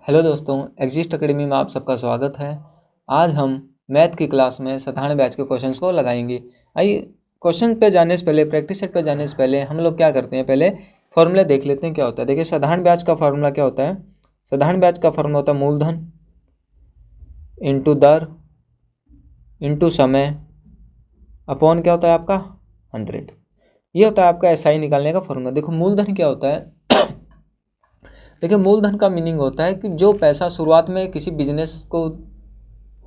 Hello दोस्तों, exist academy में आप सबका स्वागत है। आज हम मैथ की क्लास में साधारण ब्याज के क्वेश्चंस को लगाएंगे। आइए क्वेश्चन पे जाने से पहले, प्रैक्टिस सेट पे जाने से पहले हम लोग क्या करते हैं, पहले फॉर्मूला देख लेते हैं क्या होता है। देखिए, साधारण ब्याज का फॉर्मूला क्या होता है। साधारण ब्याज का फॉर्मूला होता है मूलधन इंटू दर इंटू समय अपॉन क्या होता है आपका 100। ये होता है आपका एसआई निकालने का फॉर्मूला। देखो मूलधन क्या होता है। देखिए, मूलधन का मीनिंग होता है कि जो पैसा शुरुआत में किसी बिजनेस को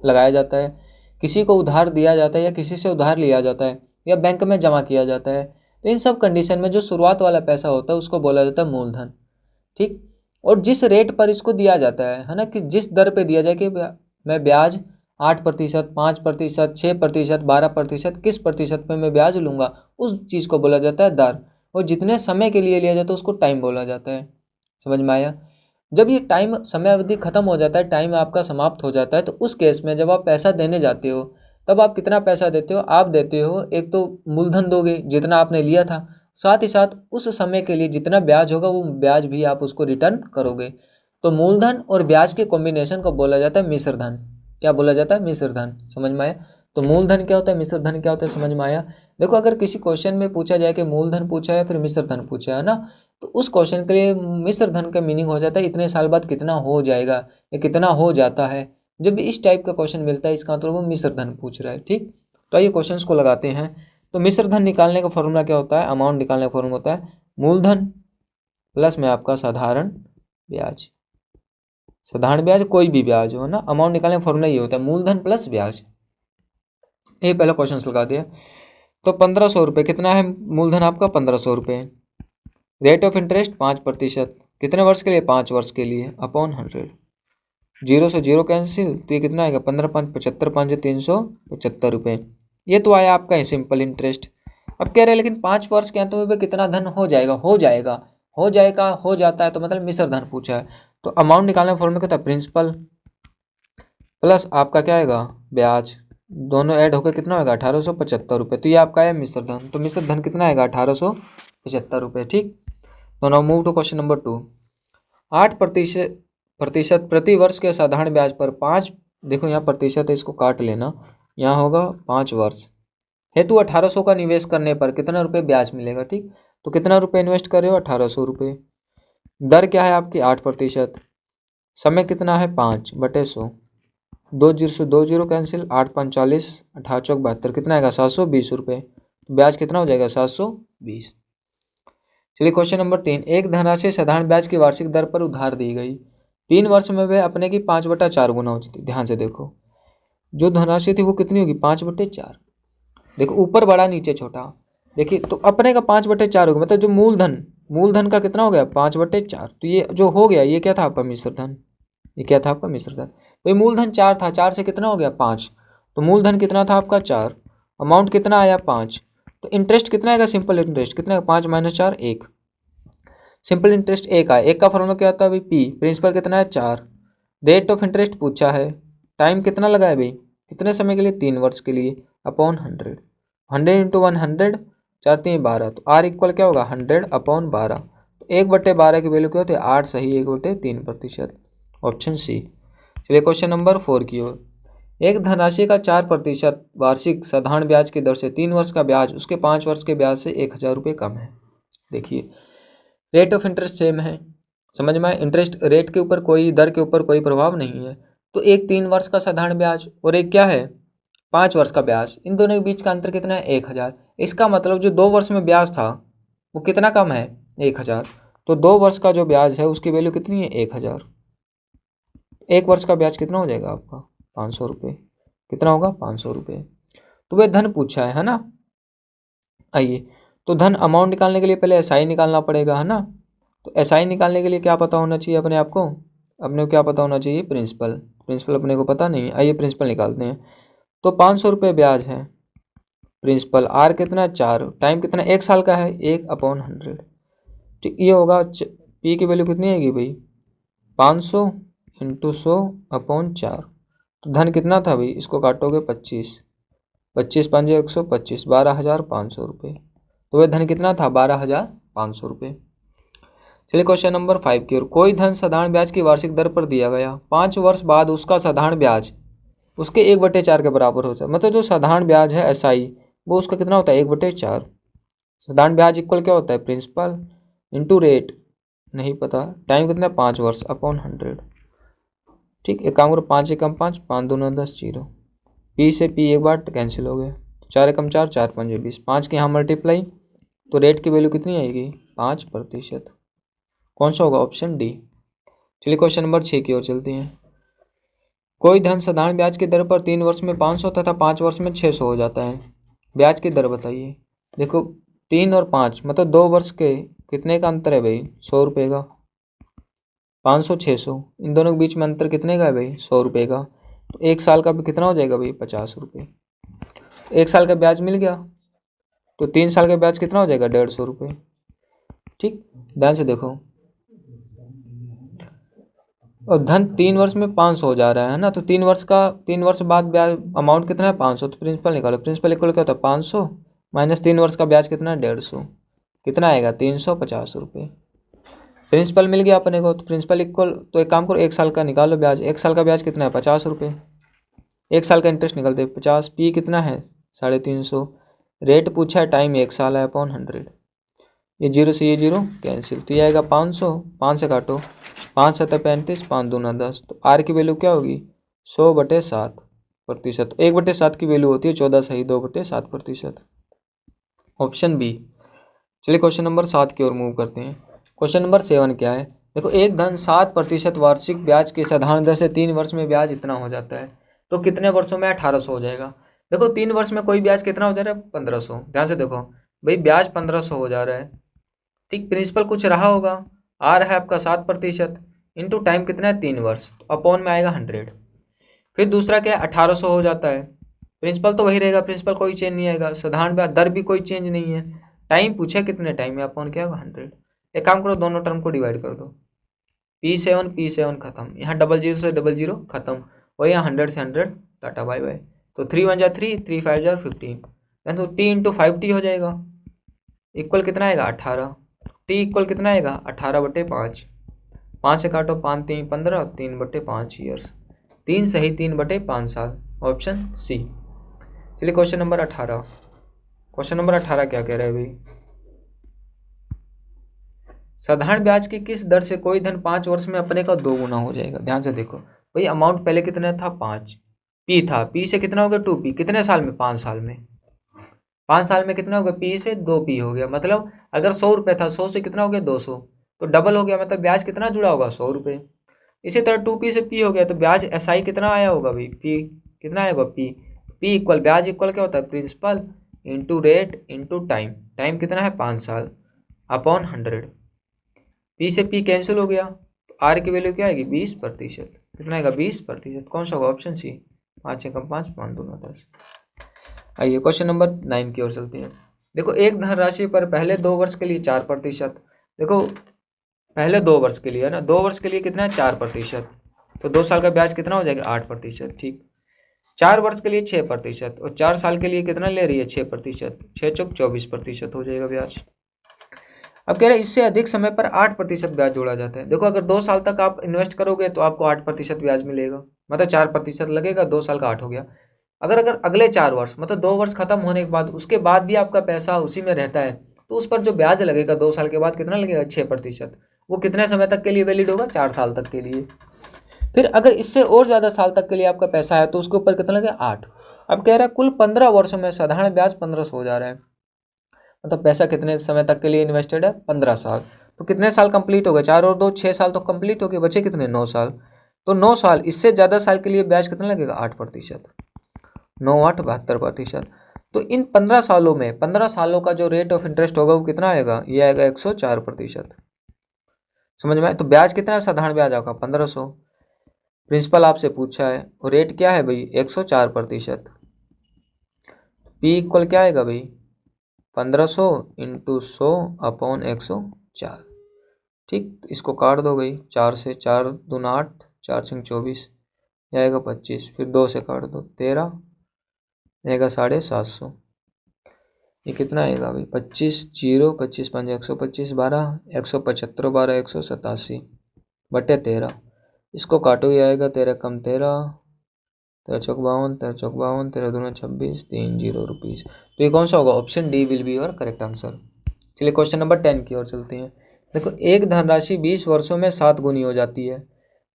लगाया जाता है, किसी को उधार दिया जाता है या किसी से उधार लिया जाता है या बैंक में जमा किया जाता है, तो इन सब कंडीशन में जो शुरुआत वाला पैसा होता है उसको बोला जाता है मूलधन। ठीक। और जिस रेट पर इसको दिया जाता है ना, कि जिस दर पे दिया जाए कि मैं ब्याज 8%, 5%, 6%, 12%, किस प्रतिशत पे मैं ब्याज लूँगा, उस चीज़ को बोला जाता है दर। और जितने समय के लिए लिया जाता है उसको टाइम बोला जाता है। समझ में आया। जब ये टाइम समय अवधि खत्म हो जाता है, टाइम आपका समाप्त हो जाता है, तो उस केस में जब आप पैसा देने जाते हो तब आप कितना पैसा देते हो। आप देते हो, एक तो मूलधन दोगे जितना आपने लिया था, साथ ही साथ उस समय के लिए जितना ब्याज होगा वो ब्याज भी आप उसको रिटर्न करोगे। तो मूलधन और ब्याज के कॉम्बिनेशन को बोला जाता है मिश्र धन। क्या बोला जाता है? मिश्र धन। समझ में आया। तो मूलधन क्या होता है, मिश्र धन क्या होता है, समझ में आया। देखो, अगर किसी क्वेश्चन में पूछा जाए कि मूलधन पूछा है फिर मिश्र धन पूछा है ना, तो उस क्वेश्चन के लिए मिश्र धन का मीनिंग हो जाता है इतने साल बाद कितना हो जाएगा या कितना हो जाता है। जब भी इस टाइप का क्वेश्चन मिलता है इसका मतलब वो मिश्र धन पूछ रहा है। ठीक। तो आइए क्वेश्चंस को लगाते हैं। तो मिश्र धन निकालने का फॉर्मूला क्या होता है, अमाउंट निकालने का फॉर्मूला होता है मूलधन प्लस में आपका साधारण ब्याज। साधारण ब्याज कोई भी ब्याज हो ना, अमाउंट निकालने का फॉर्मूला ये होता है मूलधन प्लस ब्याज। ये पहला क्वेश्चन लगा दिया। तो 1500 रुपये कितना है मूलधन आपका, 1500 रुपये। Rate of interest 5%। कितने वर्ष के लिए, 5 वर्ष के लिए, अपॉन 100। जीरो से जीरो कैंसिल, तो ये कितना आएगा, 15 5 75, 5 375 रुपये। ये तो आया आपका सिंपल इंटरेस्ट। अब कह रहे हैं लेकिन 5 वर्ष के अंत में कितना धन हो जाएगा, हो जाएगा, हो जाएगा, हो जाता है, तो मतलब मिश्र धन पूछा है। तो अमाउंट निकालने का फॉर्मूला क्या था, प्रिंसिपल प्लस आपका क्या आएगा, ब्याज। दोनों ऐड होकर कितना होगा, 1875 रुपये। तो ये आपका है मिश्र धन। तो मिश्र धन कितना आएगा, 1875 रुपये। ठीक। तो now move to question number 2। 8% प्रति वर्ष के साधारण ब्याज पर 5, देखो यहाँ प्रतिशत है, इसको काट लेना, यहाँ होगा 5 वर्ष हेतु 1800 का निवेश करने पर कितना रुपये ब्याज मिलेगा। ठीक। तो कितना रुपये इन्वेस्ट कर रहे हो, 1800 रुपये। दर क्या है आपकी, 8%। समय कितना है, 5/100। 2 जीरो कैंसिल, 8×5 = 40, 8×4 = 72, कितना आएगा, 720 रुपये। ब्याज कितना हो जाएगा, 720। चलिए क्वेश्चन नंबर 3। एक धनराशि साधारण ब्याज की वार्षिक दर पर उधार दी गई, 3 वर्ष में वह अपने की 5/4 गुना हो जाती। ध्यान से देखो, जो धनराशि थी वो कितनी होगी, 5/4। देखो ऊपर बड़ा नीचे छोटा। देखिए, तो अपने का 5/4 होगा, मतलब जो मूलधन का कितना हो गया, 5/4। तो ये जो हो गया ये क्या था आपका, मिश्र धन। ये क्या था आपका, मिश्र धन। तो ये मूलधन 4 था, 4 से कितना हो गया, 5। तो मूलधन कितना था आपका, 4। अमाउंट कितना आया, 5। तो इंटरेस्ट कितना आएगा, सिंपल इंटरेस्ट कितना, 5 - 4 1। सिंपल इंटरेस्ट 1 आया। 1 का फॉर्मूला क्या होता है भाई, पी। प्रिंसिपल कितना है, 4। रेट ऑफ इंटरेस्ट पूछा है, टाइम कितना लगा है भाई, कितने समय के लिए, 3 वर्ष के लिए, अपॉन 100। 100 × 100, 4×3 = 12। तो आर इक्वल क्या होगा, 100/12। तो 1/12 की वैल्यू क्या होती है, 8। सही, 1/3%, ऑप्शन सी। चलिए क्वेश्चन नंबर 4 की ओर। एक धनराशि का 4% वार्षिक साधारण ब्याज की दर से 3 वर्ष का ब्याज उसके 5 वर्ष के ब्याज से 1000 रुपये कम है। देखिए, रेट ऑफ इंटरेस्ट सेम है, समझ में आए। इंटरेस्ट रेट के ऊपर कोई, दर के ऊपर कोई प्रभाव नहीं है। तो एक 3 वर्ष का साधारण ब्याज और एक क्या है, 5 वर्ष का ब्याज, इन दोनों के बीच का अंतर कितना है, 1000। इसका मतलब जो 2 वर्ष में ब्याज था वो कितना कम है, 1000। तो 2 वर्ष का जो ब्याज है उसकी वैल्यू कितनी है, 1000। 1 वर्ष का ब्याज कितना हो जाएगा आपका, 500 रुपये। कितना होगा, 500 रुपये। तो वह धन पूछा है ना। आइए, तो धन अमाउंट निकालने के लिए पहले एसआई निकालना पड़ेगा, है ना। तो एसआई निकालने के लिए क्या पता होना चाहिए अपने आप को, अपने को क्या पता होना चाहिए, प्रिंसिपल। प्रिंसिपल अपने को पता नहीं है। आइए प्रिंसिपल निकालते हैं। तो 500 रुपये ब्याज है, प्रिंसिपल आर कितना, 4। टाइम कितना, 1 साल का है, 1/100। तो ये होगा पी की वैल्यू कितनी आएगी भाई, 500 × 100/4। तो धन कितना था भाई, इसको काटोगे 25, 25×5 = 125, 12,500 रुपये। तो वह धन कितना था, 12,500 रुपये। चलिए क्वेश्चन नंबर 5 की ओर। कोई धन साधारण ब्याज की वार्षिक दर पर दिया गया, 5 वर्ष बाद उसका साधारण ब्याज उसके 1/4 के बराबर होता है। मतलब जो साधारण ब्याज है SI वो उसका कितना होता है 1/4। साधारण ब्याज इक्वल क्या होता है प्रिंसिपल इंटू रेट, नहीं पता, टाइम कितना है 5 वर्ष अपॉन 100। ठीक, एक काम करो, 5 एकम 5, 5×2=10, 0। पी से पी एक बार कैंसिल हो गया, 4 एकम 4, 4×5=20, 5 के यहाँ मल्टीप्लाई, तो रेट की वैल्यू कितनी आएगी 5%। कौन सा होगा ऑप्शन डी। चलिए क्वेश्चन नंबर 6 की ओर चलते हैं। कोई धन साधारण ब्याज की दर पर 3 वर्ष में 500 तथा 5 वर्ष में 600 हो जाता है, ब्याज की दर बताइए। देखो 3 और 5 मतलब 2 वर्ष के कितने का अंतर है भाई 100 रुपये का। 500 600 इन दोनों के बीच में अंतर कितने का है भाई 100 रुपये का। तो 1 साल का भी कितना हो जाएगा भाई 50 रुपये। 1 साल का ब्याज मिल गया, तो 3 साल का ब्याज कितना हो जाएगा 150 रुपये। ठीक, ध्यान से देखो, और धन 3 वर्ष में 500 हो जा रहा है ना, तो 3 वर्ष बाद ब्याज अमाउंट कितना है 500, तो प्रिंसिपल निकालो। प्रिंसिपल इक्वल क्या होता है 500 माइनस 3 वर्ष का ब्याज कितना है 150, कितना आएगा 350 रुपये। प्रिंसिपल मिल गया अपने को, तो प्रिंसिपल इक्वल, तो एक काम करो 1 साल का निकालो ब्याज। 1 साल का ब्याज कितना है 50 रुपये, 1 साल का इंटरेस्ट निकलते 50, पी कितना है 350, रेट पूछा है टाइम 1 साल है अपॉन 100। ये 0 से ये 0 कैंसिल, तो ये आएगा 500, 5 से काटो, 5 7 35, 5×2=10, तो आर की वैल्यू क्या होगी 100/7%। 1/7 की वैल्यू होती है 14 सही 2/7%। Option B. चलिए क्वेश्चन नंबर 7 की ओर मूव करते हैं। क्वेश्चन नंबर 7 क्या है, देखो एक धन 7% वार्षिक ब्याज की साधारण दर से 3 वर्ष में ब्याज इतना हो जाता है, तो कितने वर्षों में 1800 हो जाएगा। देखो 3 वर्ष में कोई ब्याज कितना हो जा रहा है 1500। ध्यान से देखो भाई ब्याज 1500 हो जा रहा है। ठीक, प्रिंसिपल कुछ रहा होगा, आ रहा है आपका 7% इंटू टाइम कितना है 3 वर्ष, तो अपॉन में आएगा 100। फिर दूसरा क्या है 1800 हो जाता है, प्रिंसिपल तो वही रहेगा, प्रिंसिपल कोई चेंज नहीं आएगा, साधारण ब्याज दर भी कोई चेंज नहीं है, टाइम पूछा कितने टाइम में, अपॉन क्या होगा 100। एक काम करो दोनों टर्म को डिवाइड कर दो, P7 खत्म, यहाँ 00 से 00 खत्म, और यहाँ 100 से 100 टाटा बाय बाय। तो 3 1 जा 3, 3 5 जा 15, तो T इंटू 5T हो जाएगा, इक्वल कितना आएगा 18। T इक्वल कितना आएगा 18/5, 5 से काटो 5 3 15, 3/5 ईयर्स, 3 सही 3/5 साल, ऑप्शन सी। चलिए क्वेश्चन नंबर 18। क्वेश्चन नंबर 18 क्या कह रहा है भाई, साधारण ब्याज की किस दर से कोई धन 5 वर्ष में अपने का 2 गुना हो जाएगा। ध्यान से देखो भाई अमाउंट पहले कितना था 5, पी था, पी से कितना हो गया 2P, कितने साल में 5 साल में, 5 साल में कितना हो गया P से 2P हो गया। मतलब अगर 100 रुपये था 100 से कितना हो गया 200, तो डबल हो गया, मतलब ब्याज कितना जुड़ा होगा 100 रुपये। इसी तरह 2P से P हो गया, तो ब्याज SI कितना आया होगा भाई P कितना आया होगा P इक्वल ब्याज इक्वल क्या होता है principal into rate into time, time कितना है 5 साल अपॉन 100। P से P कैंसिल हो गया, तो R की वैल्यू क्या आएगी 20%, कितना आएगा 20%। कौन सा होगा ऑप्शन सी, 5 एकम 5, 5×2=10। आइए क्वेश्चन नंबर 9 की ओर चलते हैं। देखो एक धनराशि पर पहले 2 वर्ष के लिए 4%, देखो पहले 2 वर्ष के लिए है ना, 2 वर्ष के लिए कितना है 4%, तो 2 साल का ब्याज कितना हो जाएगा 8%। ठीक, 4 वर्ष के लिए 6%, और 4 साल के लिए कितना ले रही है 6%, 6 चौक 24% हो जाएगा ब्याज। अब कह रहे हैं इससे अधिक समय पर 8% ब्याज जोड़ा जाता है। देखो अगर 2 साल तक आप इन्वेस्ट करोगे तो आपको 8% ब्याज मिलेगा, मतलब 4% लगेगा, 2 साल का 8 हो गया। अगर अगर अगले 4 वर्ष मतलब 2 वर्ष खत्म होने के बाद उसके बाद भी आपका पैसा उसी में रहता है, तो उस पर जो ब्याज लगेगा 2 साल के बाद कितना लगेगा 6%। वो कितने समय तक के लिए वैलिड होगा 4 साल तक के लिए। फिर अगर इससे और ज़्यादा साल तक के लिए आपका पैसा है तो उसके ऊपर कितना लगेगा 8। अब कह रहा है कुल 15 वर्षों में साधारण ब्याज 1500 हो जा रहा है, मतलब पैसा कितने समय तक के लिए इन्वेस्टेड है 15 साल। तो कितने साल कंप्लीट हो गए, 4 और 2 6 साल तो कंप्लीट हो गए, बचे कितने 9 साल। तो 9 साल इससे ज़्यादा साल के लिए ब्याज कितना लगेगा 8%, 9 8 72%। तो इन 15 सालों में 15 सालों का जो रेट ऑफ इंटरेस्ट होगा वो कितना आएगा, ये आएगा 104%। समझ में आए, तो ब्याज कितना है साधारण ब्याज आपका 1500, प्रिंसिपल आपसे पूछा है और रेट क्या है भाई 104%। पी इक्वल क्या आएगा भाई 1500 इंटू 100 अपॉन 104। ठीक, इसको काट दो भाई, 4 से 4 दूना 8, 4 सिंह 24, यह आएगा 25, फिर 2 से काट दो 13, आएगा 750। ये कितना आएगा भाई 25 जीरो 25 5 125 12 175 12 187 बटे 13। इसको काटो ये आएगा 13 कम 13 13 चौक 52 13 चौक 52 13 दूना 26 ₹30। तो ये कौन सा होगा? Option D will be your correct answer. चलिए क्वेश्चन नंबर 10 की ओर चलते हैं। देखो एक धनराशि 20 वर्षों में 7 गुनी हो जाती है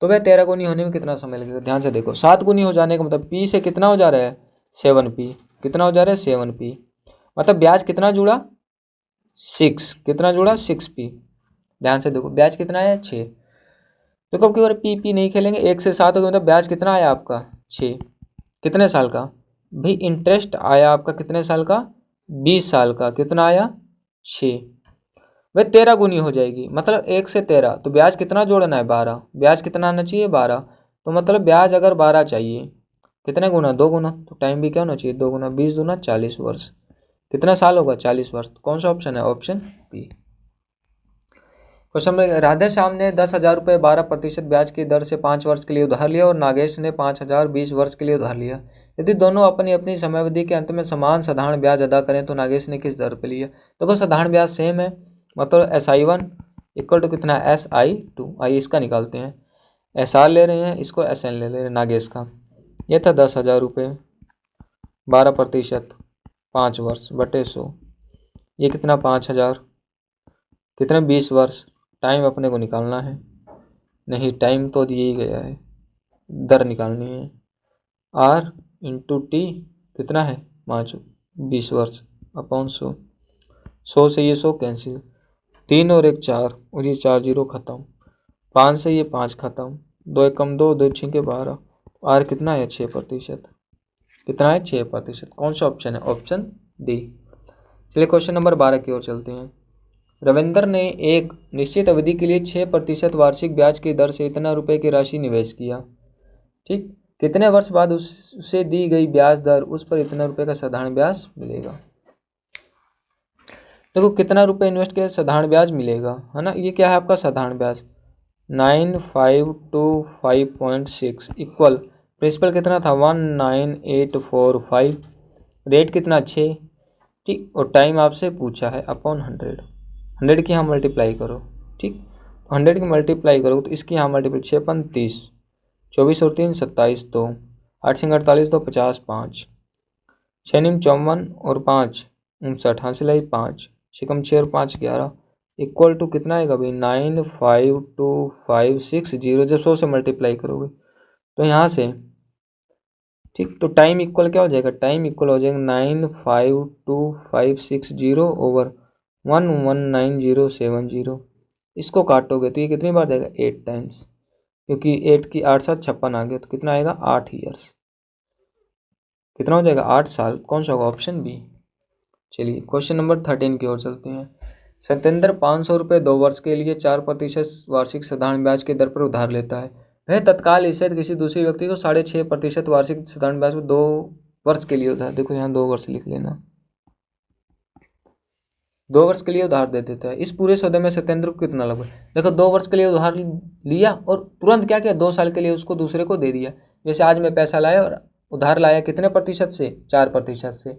तो वह 13 गुनी होने में कितना समय लगेगा? ध्यान से देखो 7 गुनी हो जाने का मतलब पी से कितना हो जा रहा है 7p, कितना हो जा रहा है 7p, मतलब ब्याज कितना जुड़ा 6, कितना जुड़ा 6p। ध्यान से देखो ब्याज कितना आया 6। देखो अब की बार पी नहीं खेलेंगे, 1 से 7 हो गया मतलब ब्याज कितना आया आपका 6। कितने साल का भाई इंटरेस्ट आया आपका? कितने साल का 20 साल का। कितना आया 6। वह 13 गुनी हो जाएगी मतलब 1 से 13 तो ब्याज कितना जोड़ना है 12। ब्याज कितना आना चाहिए 12, तो मतलब ब्याज अगर 12 चाहिए कितने गुना 2 गुना, तो टाइम भी क्या होना चाहिए 2 गुना। 20 दूना 40 वर्ष। कितना साल होगा 40 वर्ष। कौन सा ऑप्शन है? Option B. क्वेश्चन में राधे श्याम ने 10,000 रुपये 12% ब्याज की दर से 5 वर्ष के लिए उधार लिया और नागेश ने 5,000 20 वर्ष के लिए उधार लिया। यदि दोनों अपनी अपनी समयावधि के अंत में समान साधारण ब्याज अदा करें तो नागेश ने किस दर पर लिया? देखो साधारण ब्याज सेम है मतलब SI1 इक्वल टू कितना SI2। आइए इसका निकालते हैं। SR ले रहे हैं, इसको SN ले रहे हैं नागेश का। यह था 10,000 रुपये 12% 5 वर्ष बटे 100। ये कितना 5,000 कितने 20 वर्ष। टाइम अपने को निकालना है, नहीं टाइम तो दिया ही गया है, दर निकालनी है। R इंटू टी कितना है 5 20 वर्ष अपॉन 100। 100 से ये 100 कैंसिल, 3 और 1 4 और ये 4 जीरो खत्म। 5 से ये 5 खत्म, 2 1 कम 2 2 6 12। R कितना है 6%। कितना है 6%। कौन सा ऑप्शन है? Option D. चलिए क्वेश्चन नंबर 12 की ओर चलते हैं। रविंद्र ने एक निश्चित अवधि के लिए 6% वार्षिक ब्याज की दर से इतना रुपए की राशि निवेश किया। ठीक, कितने वर्ष बाद उसे दी गई ब्याज दर उस पर इतना रुपए का साधारण ब्याज मिलेगा? देखो कितना रुपए इन्वेस्ट किया साधारण ब्याज मिलेगा है ना। ये क्या है आपका साधारण ब्याज 9525.6 इक्वल प्रिंसिपल कितना था 19845, रेट कितना 6। ठीक, और टाइम आपसे पूछा है अपॉन 100 की यहाँ मल्टीप्लाई करो। ठीक, 100 की मल्टीप्लाई करो तो इसकी यहाँ मल्टीप्लाई 6 5 30 24 और 3 27 2 8 सिंह 48 2 50 5 6 निम 54 और 5 59 हासिल आई 5 6 6 और 5 11 इक्वल टू कितना आएगा भाई 95256 जब 100 से मल्टीप्लाई करोगे तो यहाँ से। ठीक, तो टाइम इक्वल क्या हो जाएगा? टाइम इक्वल हो जाएगा 95256 ओवर 119070। इसको काटोगे तो ये कितनी बार जाएगा 8 टाइम्स, क्योंकि 8 की 8 7 56 आ गया तो कितना आएगा 8 ईयर्स। कितना हो जाएगा 8 साल। कौन सा होगा? Option B. चलिए क्वेश्चन नंबर 13 की ओर चलते हैं। सत्येंद्र 500 रुपये 2 वर्ष के लिए 4% वार्षिक साधारण ब्याज की दर पर उधार लेता है। वह तत्काल इसे किसी दूसरे व्यक्ति को 6.5% वार्षिक साधारण ब्याज पर 2 वर्ष के लिए उधार, देखो यहाँ 2 वर्ष लिख लेना, 2 वर्ष के लिए उधार दे देता है। इस पूरे सौदे में सत्येंद्र को कितना लगा? देखो 2 वर्ष के लिए उधार लिया और तुरंत क्या किया 2 साल के लिए उसको दूसरे को दे दिया। जैसे आज मैं पैसा लाया और उधार लाया कितने प्रतिशत से 4% से,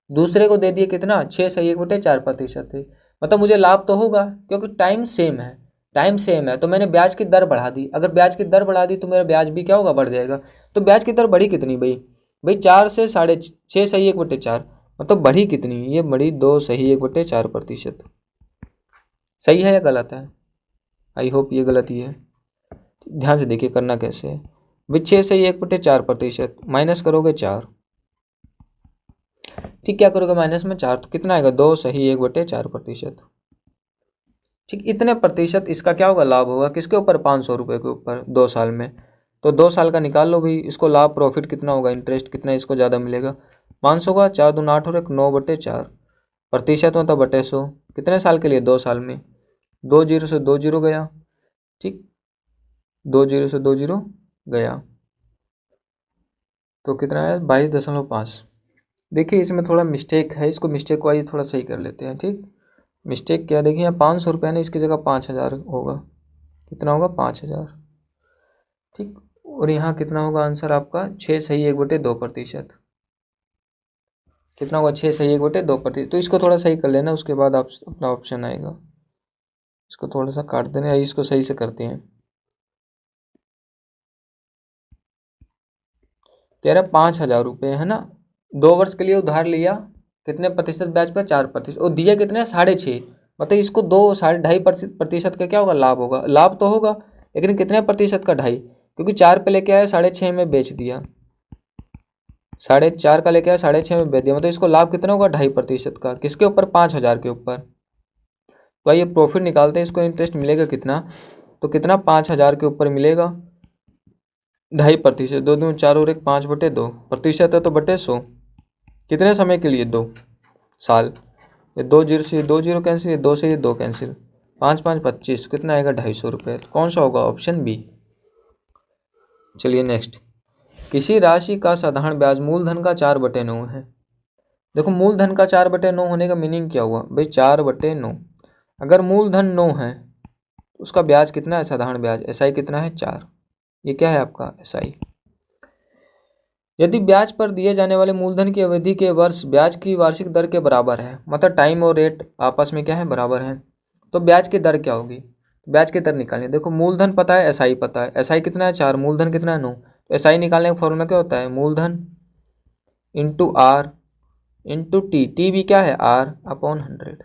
दूसरे को दे दिए कितना 6 से 1/4% थे। मतलब मुझे लाभ तो होगा क्योंकि टाइम सेम है, टाइम सेम है तो मैंने ब्याज की दर बढ़ा दी। अगर ब्याज की दर बढ़ा दी तो मेरा ब्याज भी क्या होगा बढ़ जाएगा। तो ब्याज की दर बढ़ी कितनी भाई 4 से 6.5 सही 1/4 मतलब बढ़ी कितनी? ये बढ़ी 2 सही 1/4%। सही है या गलत है? आई होप ये गलत ही है। ध्यान से देखिए करना कैसे है भाई 6 सही 1/4% माइनस करोगे 4। ठीक, क्या करोगे माइनस में 4 तो कितना आएगा 2 सही 1/4%। ठीक, इतने प्रतिशत इसका क्या होगा लाभ होगा किसके ऊपर 500 रुपये के ऊपर 2 साल में। तो 2 साल का निकाल लो भाई, इसको लाभ प्रॉफिट कितना होगा इंटरेस्ट कितना इसको ज़्यादा मिलेगा 500 का 4 दूना 8 और 1 9/4 प्रतिशत मतलब बटे 100 कितने साल के लिए 2 साल में। 2 जीरो से 2 जीरो गया। ठीक, 2 जीरो से 2 जीरो गया तो कितना है 22.5। देखिए इसमें थोड़ा मिस्टेक है, इसको मिस्टेक को आइए थोड़ा सही कर लेते हैं। ठीक, मिस्टेक क्या देखिए यहाँ 500 रुपये ना इसकी जगह 5,000 होगा। कितना होगा 5,000। ठीक, और यहाँ कितना होगा आंसर आपका 6 सही 1/2%। कितना होगा 6 सही 1/2%। तो इसको थोड़ा सही कर लेना, उसके बाद आप अपना ऑप्शन आएगा। इसको थोड़ा सा काट देना, इसको सही से करते हैं। कह रहा 5,000 रुपये है ना, 2 वर्ष के लिए उधार लिया, कितने प्रतिशत ब्याज पर 4%, और दिया कितने 6.5, मतलब इसको 2-2.5% का क्या होगा लाभ होगा, लाभ तो होगा लेकिन कितने प्रतिशत का 2.5, क्योंकि 4 पे लेके आया 6.5 में बेच दिया, 4.5 का लेके आया 6.5 में बेच दिया, मतलब इसको लाभ कितना होगा 2.5% का, किसके ऊपर 5,000 के ऊपर। तो ये प्रॉफिट निकालते हैं, इसको इंटरेस्ट मिलेगा कितना, तो कितना 5,000 के ऊपर मिलेगा 2.5%, 2 दूनी 4 और 1 5/2 प्रतिशत है तो बटे 100, कितने समय के लिए 2 साल। ये 2 जीरो से 2 जीरो कैंसिल, 2 से 2 कैंसिल, 5 5 25, कितना आएगा 250 रुपये। कौन सा होगा, ऑप्शन बी। चलिए नेक्स्ट, किसी राशि का साधारण ब्याज मूलधन का 4/9 है। देखो मूलधन का 4/9 होने का मीनिंग क्या हुआ भाई, 4/9, अगर मूलधन 9 है उसका ब्याज कितना है साधारण ब्याज, एसआई कितना है 4, ये क्या है आपका एसआई। यदि ब्याज पर दिए जाने वाले मूलधन की अवधि के वर्ष ब्याज की वार्षिक दर के बराबर है, मतलब टाइम और रेट आपस में क्या है बराबर है, तो ब्याज की दर क्या होगी, ब्याज की दर निकालनी। देखो मूलधन पता है, एसआई पता है, एसआई कितना है 4, मूलधन कितना है 9, तो एसआई निकालने का फॉर्मूला क्या होता है, मूलधन into R into T, T भी क्या है R/100।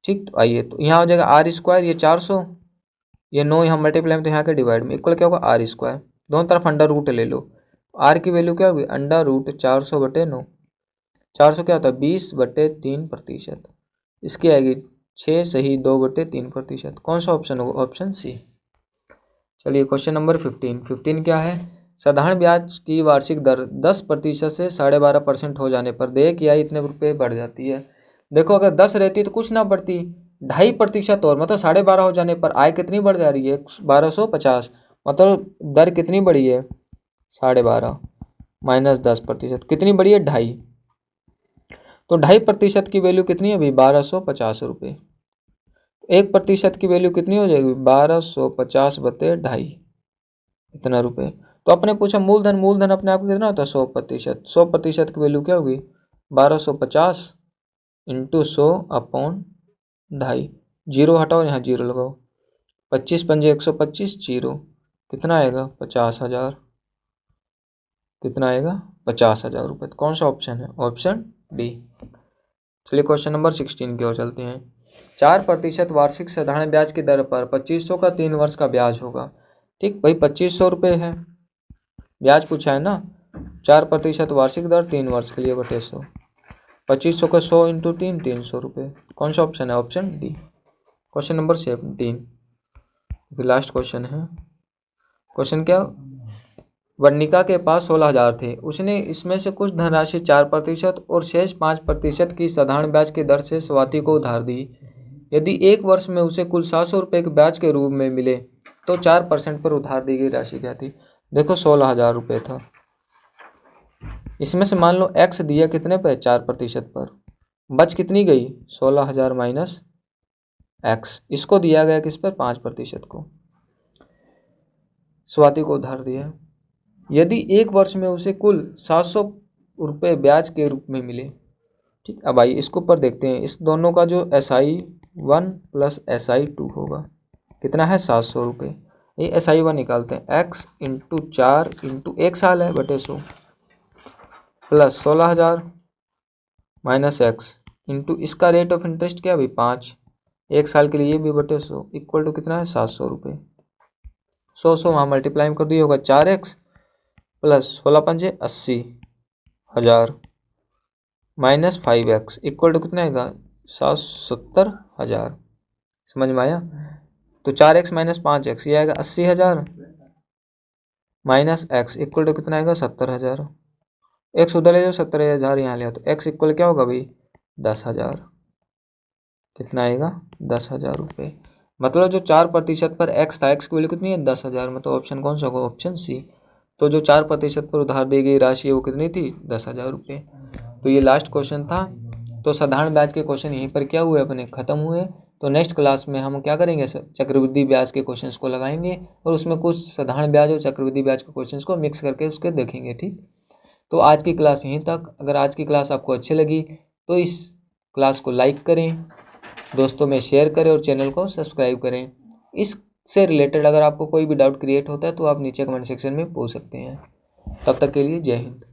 ठीक, तो आइए तो यहाँ हो जाएगा R², ये 400, ये 9 यहाँ मल्टीप्लाई में, तो यहाँ के डिवाइड में इक्वल क्या होगा R², दोनों तरफ अंडर रूट ले लो, आर की वैल्यू क्या होगी √400/9, 400 क्या होता है 20/3%, इसकी आएगी 6 सही 2/3%। कौन सा ऑप्शन होगा, ऑप्शन सी। चलिए क्वेश्चन नंबर 15 क्या है, साधारण ब्याज की वार्षिक दर 10% से 12.5% हो जाने पर देय की आय इतने रुपये बढ़ जाती है। देखो अगर 10 रहती तो कुछ ना बढ़ती, 2.5% और मतलब 12.5 हो जाने पर आय कितनी बढ़ जा रही है 1250, मतलब दर कितनी बढ़ी है 12.5 माइनस 10%, कितनी बढ़ी है 2.5, तो 2.5% की वैल्यू कितनी है भाई 1250 रुपये, 1% की वैल्यू कितनी हो जाएगी 1250/2.5, इतना रुपये। तो अपने पूछा मूलधन, मूलधन अपने आप कितना होता है 100%, 100% की वैल्यू क्या होगी 1250 इंटू 100/2.5, जीरो हटाओ यहाँ जीरो लगाओ, 25 पंजे 125, जीरो, कितना आएगा 50,000, कितना आएगा 50,000 रुपये। तो कौन सा ऑप्शन है, ऑप्शन डी। चलिए क्वेश्चन नंबर 16 की ओर चलते हैं, 4% वार्षिक साधारण ब्याज की दर पर 2500 का 3 वर्ष का ब्याज होगा। ठीक भाई 2500 रुपये है ब्याज पूछा है ना, 4% वार्षिक दर 3 वर्ष के लिए बटे 100, 2500 का 100 इंटू 3 300 रुपये। कौन सा ऑप्शन है, option D. Question number 17 last question है। क्वेश्चन क्या, वर्णिका के पास 16,000 थे, उसने इसमें से कुछ धनराशि 4% और शेष 5% की साधारण ब्याज की दर से स्वाति को उधार दी। यदि 1 वर्ष में उसे कुल 700 रुपये के ब्याज के रूप में मिले तो 4% पर उधार दी गई राशि क्या थी। देखो 16,000 रुपये था, इसमें से मान लो x दिया कितने पे 4% पर, बच कितनी गई 16,000 माइनस x, इसको दिया गया किस पर 5% को, स्वाति को उधार दिया। यदि 1 वर्ष में उसे कुल 700 रुपये ब्याज के रूप में मिले। ठीक, अब आइए इसको ऊपर देखते हैं, इस दोनों का जो SI1 प्लस SI2 होगा कितना है 700 रुपये, ये SI1 निकालते हैं, x इंटू 4 इंटू 1 साल है बटे 100 प्लस 16,000 माइनस x इंटू इसका रेट ऑफ इंटरेस्ट क्या भाई 5, 1 साल के लिए ये भी बटे 100 इक्वल टू कितना है 700 रुपये, 100 वहाँ मल्टीप्लाई कर दिए होगा 4x plus 16×5 80,000 minus 5x equal to कितना आएगा 70,000। समझ में आया, तो 4x माइनस 5x ये आएगा 80,000 माइनस x इक्वल टू कितना आएगा 70,000, x उधर ले जाओ 70,000 यहाँ ले आओ, तो x इक्वल क्या होगा भाई 10,000, कितना आएगा 10,000 रुपये। मतलब जो 4% पर x था, x की वैल्यू कितनी है 10,000, मतलब ऑप्शन कौन सा होगा, ऑप्शन सी। तो जो 4% पर उधार दी गई राशि है वो कितनी थी 10,000 रुपये। तो ये लास्ट क्वेश्चन था। तो साधारण ब्याज के क्वेश्चन यहीं पर क्या हुए अपने ख़त्म हुए। तो नेक्स्ट क्लास में हम क्या करेंगे, चक्रवृद्धि ब्याज के क्वेश्चंस को लगाएंगे और उसमें कुछ साधारण ब्याज और चक्रवृद्धि ब्याज के क्वेश्चंस को मिक्स करके उसके देखेंगे। ठीक, तो आज की क्लास यहीं तक। अगर आज की क्लास आपको अच्छी लगी तो इस क्लास को लाइक करें, दोस्तों में शेयर करें और चैनल को सब्सक्राइब करें। इससे रिलेटेड अगर आपको कोई भी डाउट क्रिएट होता है तो आप नीचे कमेंट सेक्शन में पूछ सकते हैं। तब तक के लिए जय हिंद।